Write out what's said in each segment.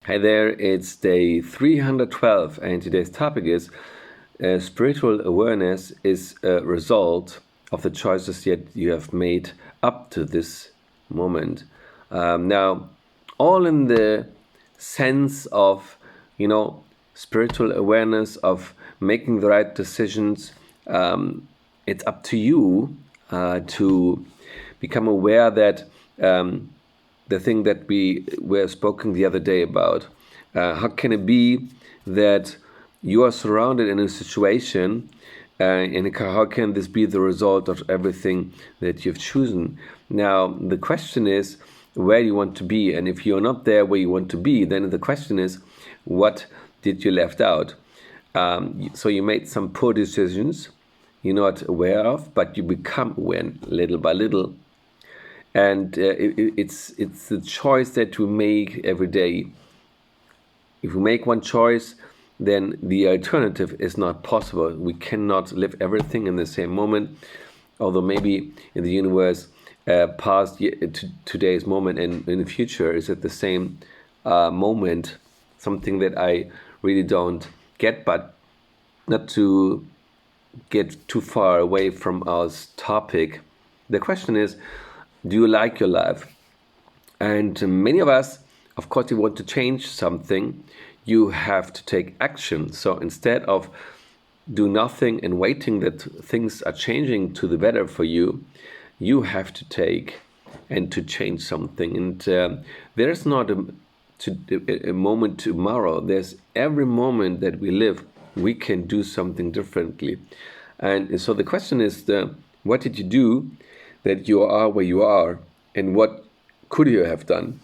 Hi there, it's day 312, and today's topic is spiritual awareness is a result of the choices that you have made up to this moment. Now, all in the sense of, spiritual awareness, of making the right decisions. It's up to you to become aware that. The thing that we were spoken the other day about. How can it be that you are surrounded in a situation, and how can this be the result of everything that you've chosen? Now, the question is where you want to be, and if you're not there where you want to be, then the question is, what did you left out? So you made some poor decisions you're not aware of, but you become aware little by little, and it's the choice that we make every day. If we make one choice, then the alternative is not possible. We cannot live everything in the same moment, although maybe in the universe, past today's moment and in the future is at the same moment. Something that I really don't get, but not to get too far away from our topic. The question is, do you like your life? And many of us, of course, you want to change something, you have to take action. So instead of do nothing and waiting that things are changing to the better for you, you have to take and to change something. And there's not a moment tomorrow. There's every moment that we live, we can do something differently. And so the question is, what did you do that you are where you are, and what could you have done?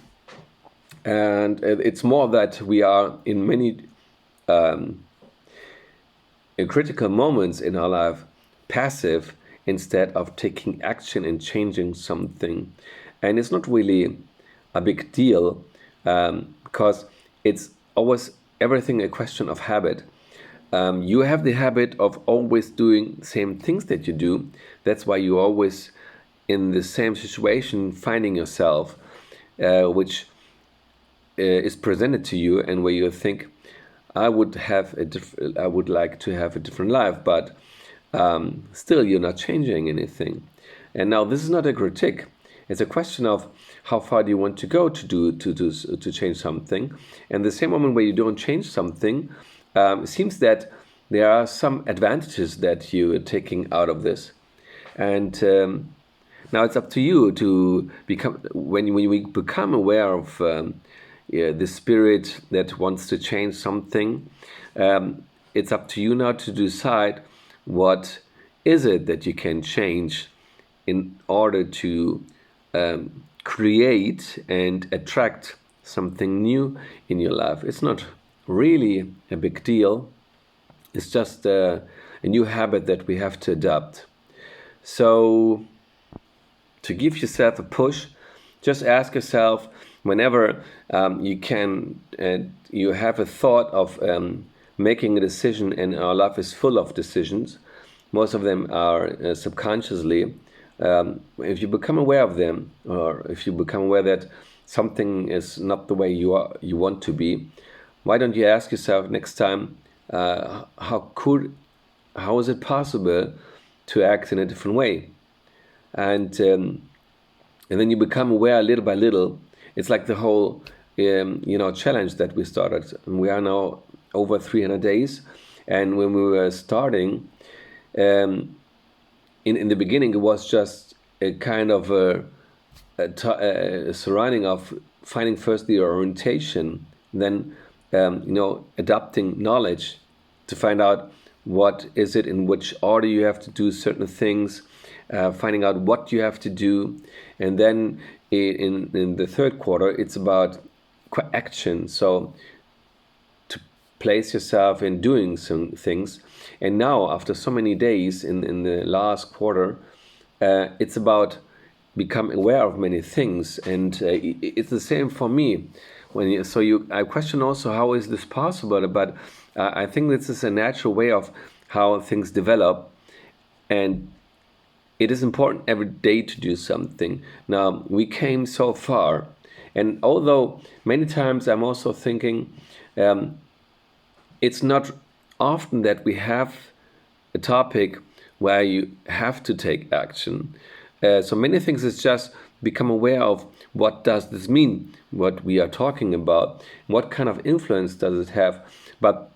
And it's more that we are in many critical moments in our life passive instead of taking action and changing something. And it's not really a big deal, because it's always everything a question of habit. You have the habit of always doing the same things that you do. That's why you always in the same situation finding yourself, which is presented to you, and where you think, I would like to have a different life, but still you're not changing anything. And now this is not a critique. It's a question of how far do you want to go to change something. And the same moment where you don't change something, it seems that there are some advantages that you are taking out of this. And now it's up to you to become, when we become aware of the spirit that wants to change something, it's up to you now to decide what is it that you can change in order to create and attract something new in your life. It's not really a big deal. It's just a new habit that we have to adopt. So to give yourself a push, just ask yourself whenever you have a thought of making a decision, and our life is full of decisions. Most of them are subconsciously. If you become aware of them, or if you become aware that something is not the way you want to be, why don't you ask yourself next time, how is it possible to act in a different way? And then you become aware little by little. It's like the whole challenge that we started. We are now over 300 days, and when we were starting, in the beginning, it was just a kind of a surrounding of finding first the orientation, then adapting knowledge to find out what is it, in which order you have to do certain things, finding out what you have to do. And then in the third quarter, it's about action. So to place yourself in doing some things. And now, after so many days in the last quarter, it's about become aware of many things. And it's the same for me. I question also, how is this possible? But I think this is a natural way of how things develop, and it is important every day to do something. Now, we came so far, And although many times I'm also thinking it's not often that we have a topic where you have to take action. So many things is just become aware of what does this mean, what we are talking about, what kind of influence does it have. But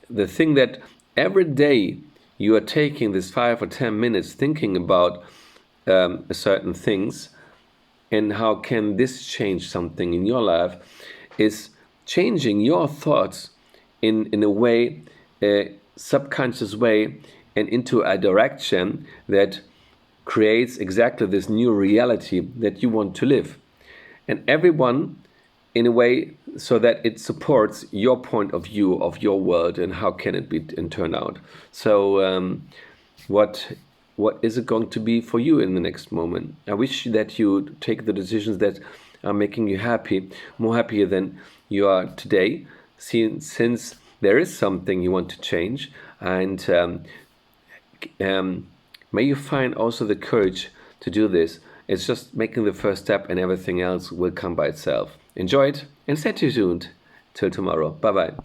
the thing that every day you are taking this 5 or 10 minutes thinking about certain things and how can this change something in your life is changing your thoughts in a way, a subconscious way, and into a direction that creates exactly this new reality that you want to live. And everyone in a way so that it supports your point of view of your world and how can it be and turn out. So what is it going to be for you in the next moment? I wish that you take the decisions that are making you happy, more happier than you are today, since there is something you want to change. And may you find also the courage to do this. It's just making the first step and everything else will come by itself. Enjoy it and stay tuned. Till tomorrow. Bye-bye.